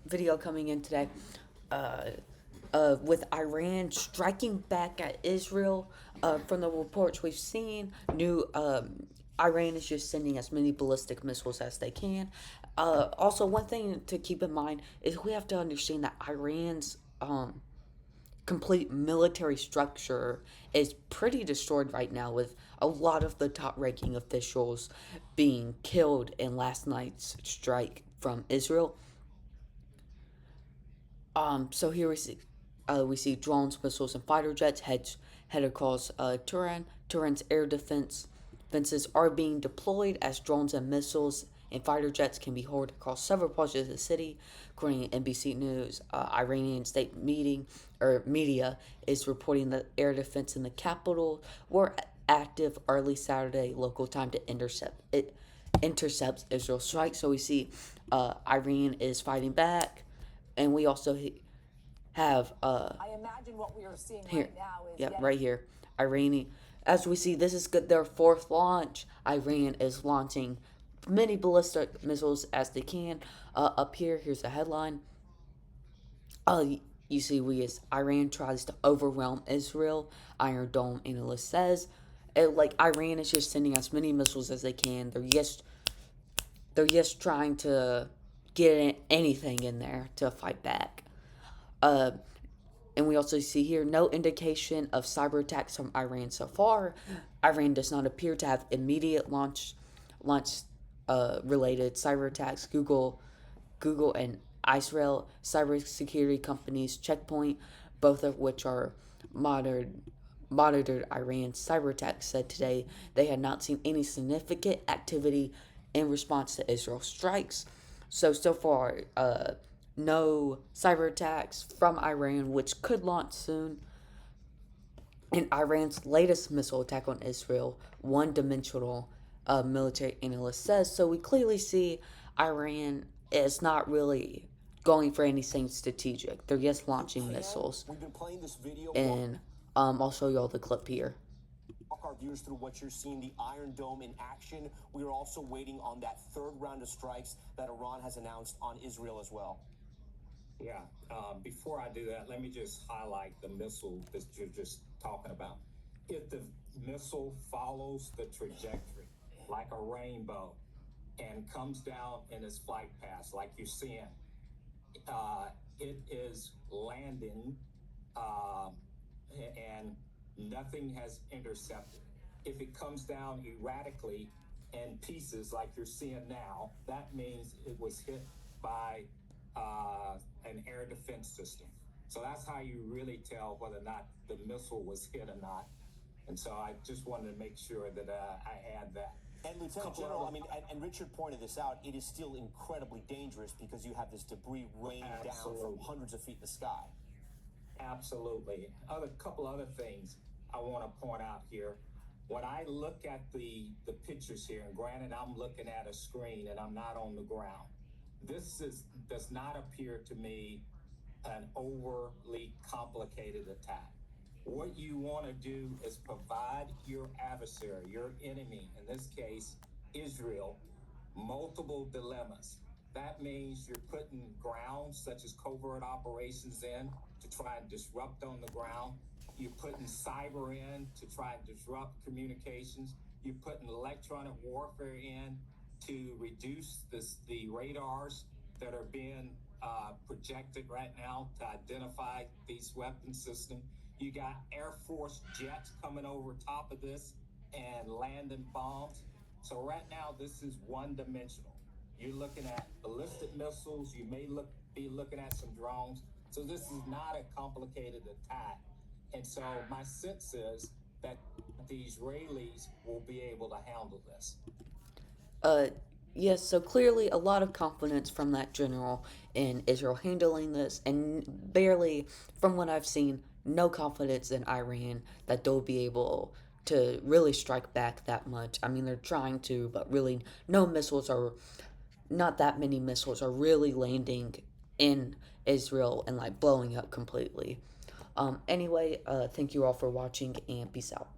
video coming in today. Uh, with Iran striking back at Israel. From the reports we've seen, new Iran is just sending as many ballistic missiles as they can. Also, one thing to keep in mind is we have to understand that Iran's complete military structure is pretty destroyed right now, with a lot of the top ranking officials being killed in last night's strike from Israel. So here we see drones, missiles, and fighter jets head across Tehran. Tehran's air defenses are being deployed as drones and missiles and fighter jets can be heard across several parts of the city. According to NBC News, Iranian state media is reporting that air defense in the capital were active early Saturday local time to intercepts Israel strikes. So we see Iran is fighting back, and we also have I imagine what we are seeing here, right now is yep, right here, Iranian. As we see, this is good. Their fourth launch. Iran is launching many ballistic missiles as they can. Up here, here's a headline. Uh, you see, we as Iran tries to overwhelm Israel. Iron Dome analyst says, like Iran is just sending as many missiles as they can. They're just trying to get anything in there to fight back. Uh, and we also see here no indication of cyber attacks from Iran so far. Iran does not appear to have immediate launch related cyber attacks. Google and Israel cybersecurity companies Checkpoint, both of which are monitored Iran's cyber attacks, said today they had not seen any significant activity in response to Israel strikes. So far, no cyber attacks from Iran, which could launch soon. And Iran's latest missile attack on Israel, one dimensional military analyst says. So we clearly see Iran is not really going for anything strategic. They're just launching missiles. we've been playing this video. And I'll show you all the clip here. Walk our viewers through what you're seeing, the Iron Dome in action. We are also waiting on that third round of strikes that Iran has announced on Israel as well. Yeah, before I do that, let me just highlight the missile that you're just talking about. If the missile follows the trajectory like a rainbow and comes down in its flight path, like you're seeing, it is landing and nothing has intercepted. If it comes down erratically in pieces like you're seeing now, that means it was hit by an air defense system. So that's how you really tell whether or not the missile was hit or not. And so I just wanted to make sure that I add that. And Lieutenant General, I mean, and Richard pointed this out, it is still incredibly dangerous because you have this debris raining down from hundreds of feet in the sky. Absolutely. Couple other things I want to point out here. When I look at the pictures here, and granted I'm looking at a screen and I'm not on the ground, does not appear to me an overly complicated attack. What you want to do is provide your adversary, your enemy, in this case, Israel, multiple dilemmas. That means you're putting grounds such as covert operations in to try and disrupt on the ground. You're putting cyber in to try and disrupt communications. You're putting electronic warfare in to reduce the radars that are being projected right now to identify these weapon systems. You got Air Force jets coming over top of this and landing bombs. So right now, this is one-dimensional. You're looking at ballistic missiles. You may be looking at some drones. So this is not a complicated attack. And so my sense is that the Israelis will be able to handle this. Yes, so clearly a lot of confidence from that general in Israel handling this, and barely, from what I've seen, no confidence in Iran that they'll be able to really strike back that much. I mean, they're trying to, but really, not that many missiles are really landing in Israel and like blowing up completely. Anyway, thank you all for watching and peace out.